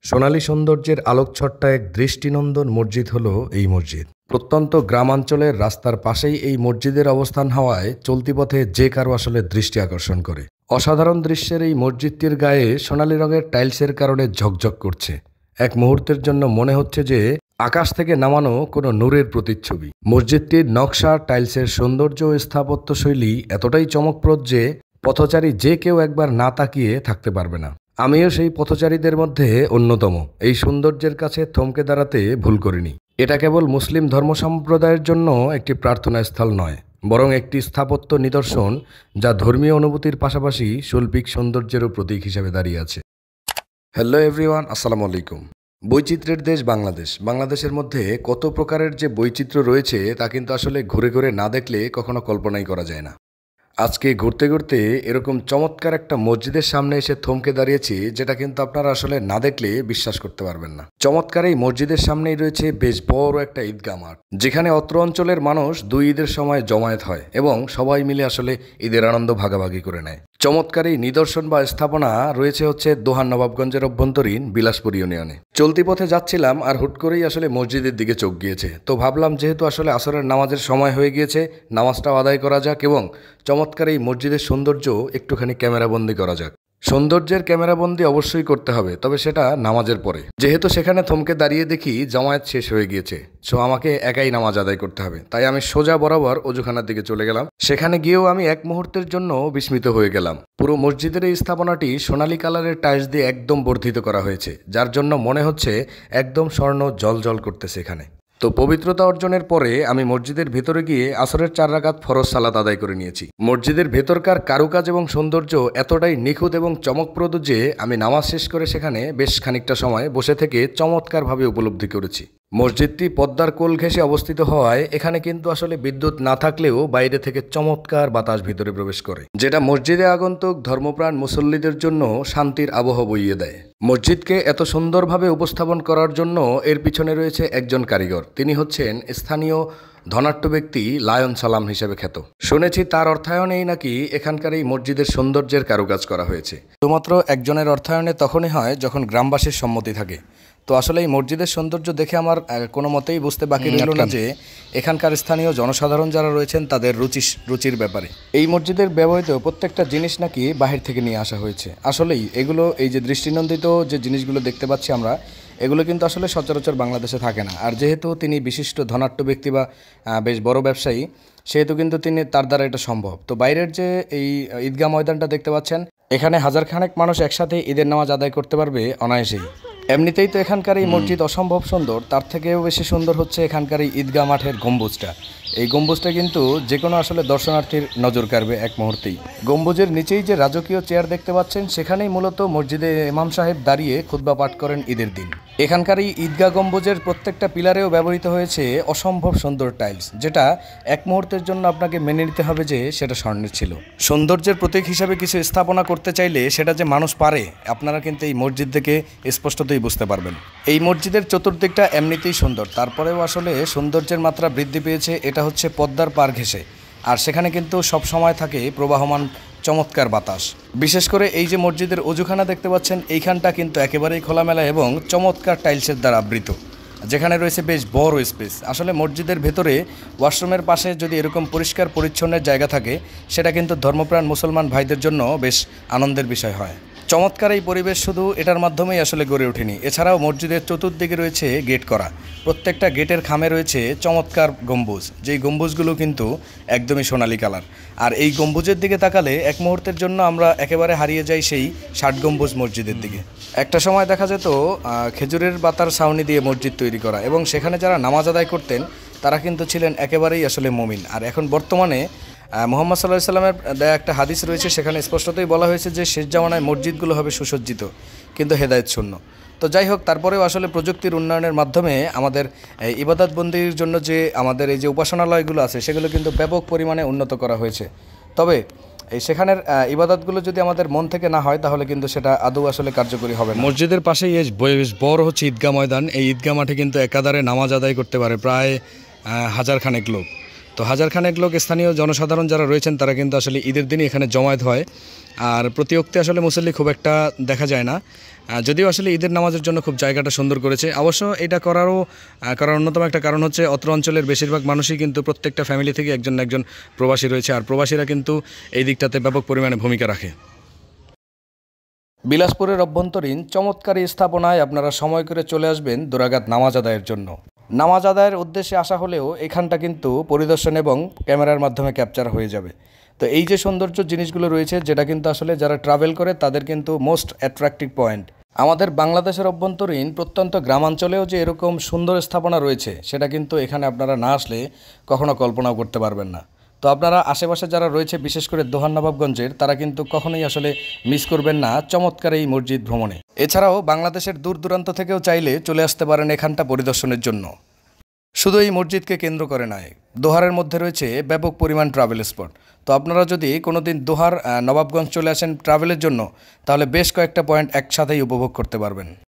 সোনালী সৌন্দর্যের আলোকছট্টা এক দৃষ্টিনন্দন মসজিদ হলো এই মসজিদ। প্রত্যন্ত গ্রামাঞ্চলের রাস্তার পাশেই এই মসজিদের অবস্থান হওয়ায় চলতি পথে যে কারো আসলে দৃষ্টি আকর্ষণ করে। অসাধারণ দৃশ্যের এই মসজিদটির গায়ে সোনালী রঙের টাইলসের কারণে ঝকঝক করছে। এক মুহূর্তের জন্য মনে হচ্ছে যে আকাশ থেকে নামানো কোনো নূরের প্রতিচ্ছবি। মসজিদটির নকশা, টাইলসের সৌন্দর্য ও স্থাপত্য শৈলী এতটাই চমকপ্রদ যে পথচারী যে কেউ একবার না তাকিয়ে থাকতে পারবে না। আমিও সেই পথচারীদের মধ্যে অন্যতম। এই সৌন্দর্যের কাছে থমকে দাঁড়াতে ভুল করিনি। এটা কেবল মুসলিম ধর্ম সম্প্রদায়ের জন্য একটি প্রার্থনা স্থল নয়, বরং একটি স্থাপত্য নিদর্শন যা ধর্মীয় অনুভূতির পাশাপাশি শৈল্পিক সৌন্দর্যেরও প্রতীক হিসেবে দাঁড়িয়ে আছে। হ্যালো এভরিওয়ান, আসসালামু আলাইকুম। বৈচিত্র্যের দেশ বাংলাদেশ। বাংলাদেশের মধ্যে কত প্রকারের যে বৈচিত্র্য রয়েছে তা কিন্তু আসলে ঘুরে ঘুরে না দেখলে কখনো কল্পনাই করা যায় না। আজকে ঘুরতে ঘুরতে এরকম চমৎকার একটা মসজিদের সামনে এসে থমকে দাঁড়িয়েছি, যেটা কিন্তু আপনারা আসলে না দেখলে বিশ্বাস করতে পারবেন না। চমৎকার এই মসজিদের সামনেই রয়েছে বেশ বড় একটা ঈদগাহ মাঠ, যেখানে অত্র অঞ্চলের মানুষ দুই ঈদের সময় জমায়েত হয় এবং সবাই মিলে আসলে ঈদের আনন্দ ভাগাভাগি করে নেয়। চমৎকার এই নিদর্শন বা স্থাপনা রয়েছে হচ্ছে দোহান নবাবগঞ্জের অভ্যন্তরীণ বিলাসপুর ইউনিয়নে। চলতি পথে যাচ্ছিলাম আর হুট করেই আসলে মসজিদের দিকে চোখ গিয়েছে। তো ভাবলাম যেহেতু আসলে আসরের নামাজের সময় হয়ে গিয়েছে, নামাজটাও আদায় করা যাক এবং চমৎকার এই মসজিদের সৌন্দর্য একটুখানি ক্যামেরাবন্দি করা যাক। সৌন্দর্যের ক্যামেরাবন্দি অবশ্যই করতে হবে, তবে সেটা নামাজের পরে। যেহেতু সেখানে থমকে দাঁড়িয়ে দেখি জামায়াত শেষ হয়ে গিয়েছে, সো আমাকে একাই নামাজ আদায় করতে হবে। তাই আমি সোজা বরাবর অজুখানার দিকে চলে গেলাম। সেখানে গিয়েও আমি এক মুহূর্তের জন্য বিস্মিত হয়ে গেলাম। পুরো মসজিদের এই স্থাপনাটি সোনালী কালারের টাইলস দিয়ে একদম বর্ধিত করা হয়েছে, যার জন্য মনে হচ্ছে একদম স্বর্ণ জলজল করতেছে এখানে। তো পবিত্রতা অর্জনের পরে আমি মসজিদের ভেতরে গিয়ে আসরের 4 রাকাত ফরজ সালাত আদায় করে নিয়েছি। মসজিদের ভেতরকার কারুকাজ এবং সৌন্দর্য এতটাই নিখুঁত এবং চমকপ্রদ যে আমি নামাজ শেষ করে সেখানে বেশ খানিকটা সময় বসে থেকে চমৎকারভাবে উপলব্ধি করেছি। মসজিদটি পদ্মার কোল ঘেঁষে অবস্থিত হওয়ায় এখানে কিন্তু আসলে বিদ্যুৎ না থাকলেও বাইরে থেকে চমৎকার বাতাস ভিতরে প্রবেশ করে, যেটা মসজিদে আগন্তুক ধর্মপ্রাণ মুসল্লিদের জন্য শান্তির আবহ বইয়ে দেয়। মসজিদকে এত সুন্দরভাবে উপস্থাপন করার জন্য এর পিছনে রয়েছে একজন কারিগর। তিনি হচ্ছেন স্থানীয় ধনাঢ্য ব্যক্তি লায়ন সালাম হিসেবে খ্যাত। শুনেছি তার অর্থায়নেই নাকি এখানকার এই মসজিদের সৌন্দর্যের কারুকাজ করা হয়েছে। শুধুমাত্র একজনের অর্থায়নে তখনই হয় যখন গ্রামবাসীর সম্মতি থাকে। তো আসলে এই মসজিদের সৌন্দর্য দেখে আমার কোনো মতেই বুঝতে বাকি রইল না যে এখানকার স্থানীয় জনসাধারণ যারা রয়েছেন তাদের রুচির ব্যাপারে। এই মসজিদের ব্যবহৃত প্রত্যেকটা জিনিস নাকি বাহির থেকে নিয়ে আসা হয়েছে। আসলেই এগুলো, এই যে দৃষ্টিনন্দিত যে জিনিসগুলো দেখতে পাচ্ছি আমরা, এগুলো কিন্তু আসলে সচরাচর বাংলাদেশে থাকে না। আর যেহেতু তিনি বিশিষ্ট ধনাঢ্য ব্যক্তি বা বেশ বড় ব্যবসায়ী, সেহেতু কিন্তু তার দ্বারা এটা সম্ভব। তো বাইরের যে এই ঈদগাহ ময়দানটা দেখতে পাচ্ছেন, এখানে হাজারখানেক মানুষ একসাথে ঈদের নামাজ আদায় করতে পারবে অনায়াসেই। এমনিতেই তো এখানকার এই মসজিদ অসম্ভব সুন্দর, তার থেকেও বেশি সুন্দর হচ্ছে এখানকার এই ঈদগাহ মাঠের গম্বুজটা। এই গম্বুজটা কিন্তু যে কোনো আসলে দর্শনার্থীর নজর কাড়বে এক মুহূর্তেই। গম্বুজের নিচেই যে রাজকীয় চেয়ার দেখতে পাচ্ছেন, সেখানেই মূলত মসজিদে ইমাম সাহেব দাঁড়িয়ে খুতবা পাঠ করেন ঈদের দিন। এখানকার এই ঈদগাহ গম্বুজের প্রত্যেকটা পিলারেও ব্যবহৃত হয়েছে অসম্ভব সুন্দর টাইলস, যেটা এক মুহূর্তের জন্য আপনাকে মেনে নিতে হবে যে সেটা স্বর্ণের ছিল। সৌন্দর্যের প্রতীক হিসাবে কিছু স্থাপনা করতে চাইলে সেটা যে মানুষ পারে, আপনারা কিন্তু এই মসজিদ থেকে স্পষ্টতই বুঝতে পারবেন। এই মসজিদের চতুর্দিকটা এমনিতেই সুন্দর, তারপরেও আসলে সৌন্দর্যের মাত্রা বৃদ্ধি পেয়েছে এটা হচ্ছে পদ্মার পার ঘেঁষে। আর সেখানে কিন্তু সব সময় থাকে প্রবাহমান চমৎকার বাতাস। বিশেষ করে এই যে মসজিদের অজুখানা দেখতে পাচ্ছেন, এইখানটা কিন্তু একেবারেই খোলামেলা এবং চমৎকার টাইলসের দ্বারা আবৃত, যেখানে রয়েছে বেশ বড় স্পেস। আসলে মসজিদের ভেতরে ওয়াশরুমের পাশে যদি এরকম পরিষ্কার পরিচ্ছন্নের জায়গা থাকে, সেটা কিন্তু ধর্মপ্রাণ মুসলমান ভাইদের জন্য বেশ আনন্দের বিষয় হয়। চমৎকার এই পরিবেশ শুধু এটার মাধ্যমেই আসলে গড়ে ওঠেনি। এছাড়াও মসজিদের চতুর্দিকে রয়েছে গেট করা। প্রত্যেকটা গেটের খামে রয়েছে চমৎকার গম্বুজ, যেই গম্বুজগুলো কিন্তু একদমই সোনালী কালার। আর এই গম্বুজের দিকে তাকালে এক মুহূর্তের জন্য আমরা একেবারে হারিয়ে যাই সেই 60 গম্বুজ মসজিদের দিকে। একটা সময় দেখা যেত খেজুরের পাতার ছাউনি দিয়ে মসজিদ তৈরি করা, এবং সেখানে যারা নামাজ আদায় করতেন তারা কিন্তু ছিলেন একেবারেই আসলে মুমিন। আর এখন বর্তমানে মুহাম্মদ সাল্লাল্লাহু আলাইহি সাল্লামের দেয়া একটা হাদিস রয়েছে, সেখানে স্পষ্টতই বলা হয়েছে যে শেষ জামানায় মসজিদগুলো হবে সুসজ্জিত কিন্তু হেদায়েত শূন্য। তো যাই হোক, তারপরেও আসলে প্রযুক্তির উন্নয়নের মাধ্যমে আমাদের ইবাদত বন্দির জন্য যে আমাদের এই যে উপাসনালয়গুলো আছে, সেগুলো কিন্তু ব্যাপক পরিমাণে উন্নত করা হয়েছে। তবে এই সেখানের ইবাদতগুলো যদি আমাদের মন থেকে না হয়, তাহলে কিন্তু সেটা আদৌ আসলে কার্যকরী হবে না। মসজিদের পাশেই বেশ বড় হচ্ছে ঈদগাহ ময়দান। এই ঈদগাহ মাঠে কিন্তু একাধারে নামাজ আদায় করতে পারে প্রায় হাজারখানেক লোক। তো হাজারখানেক লোক স্থানীয় জনসাধারণ যারা রয়েছেন তারা কিন্তু আসলে ঈদের দিনই এখানে জমায়েত হয়। আর প্রতি ওক্তে আসলে মুসল্লি খুব একটা দেখা যায় না, যদিও আসলে ঈদের নামাজের জন্য খুব জায়গাটা সুন্দর করেছে। অবশ্য এটা করার অন্যতম একটা কারণ হচ্ছে অত্র অঞ্চলের বেশিরভাগ মানুষই কিন্তু প্রত্যেকটা ফ্যামিলি থেকে একজন না একজন প্রবাসী রয়েছে, আর প্রবাসীরা কিন্তু এই দিকটাতে ব্যাপক পরিমাণে ভূমিকা রাখে। বিলাসপুরের অভ্যন্তরীণ চমৎকার এই স্থাপনায় আপনারা সময় করে চলে আসবেন 2 রাকাত নামাজ আদায়ের জন্য। নামাজ আদায়ের উদ্দেশ্যে আসা হলেও এখানটা কিন্তু পরিদর্শন এবং ক্যামেরার মাধ্যমে ক্যাপচার হয়ে যাবে। তো এই যে সৌন্দর্য জিনিসগুলো রয়েছে, যেটা কিন্তু আসলে যারা ট্রাভেল করে তাদের কিন্তু মোস্ট অ্যাট্রাকটিভ পয়েন্ট। আমাদের বাংলাদেশের অভ্যন্তরীণ প্রত্যন্ত গ্রামাঞ্চলেও যে এরকম সুন্দর স্থাপনা রয়েছে, সেটা কিন্তু এখানে আপনারা না আসলে কখনো কল্পনাও করতে পারবেন না। তো আপনারা আশেপাশে যারা রয়েছে, বিশেষ করে দোহার নবাবগঞ্জের, তারা কিন্তু কখনোই আসলে মিস করবেন না চমৎকার এই মসজিদ ভ্রমণে। এছাড়াও বাংলাদেশের দূর দূরান্ত থেকেও চাইলে চলে আসতে পারেন এখানটা পরিদর্শনের জন্য। শুধু এই মসজিদকে কেন্দ্র করে নয়, দোহারের মধ্যে রয়েছে ব্যাপক পরিমাণ ট্রাভেল স্পট। তো আপনারা যদি কোনো দিন দোহার নবাবগঞ্জ চলে আসেন ট্রাভেলের জন্য, তাহলে বেশ কয়েকটা পয়েন্ট একসাথেই উপভোগ করতে পারবেন।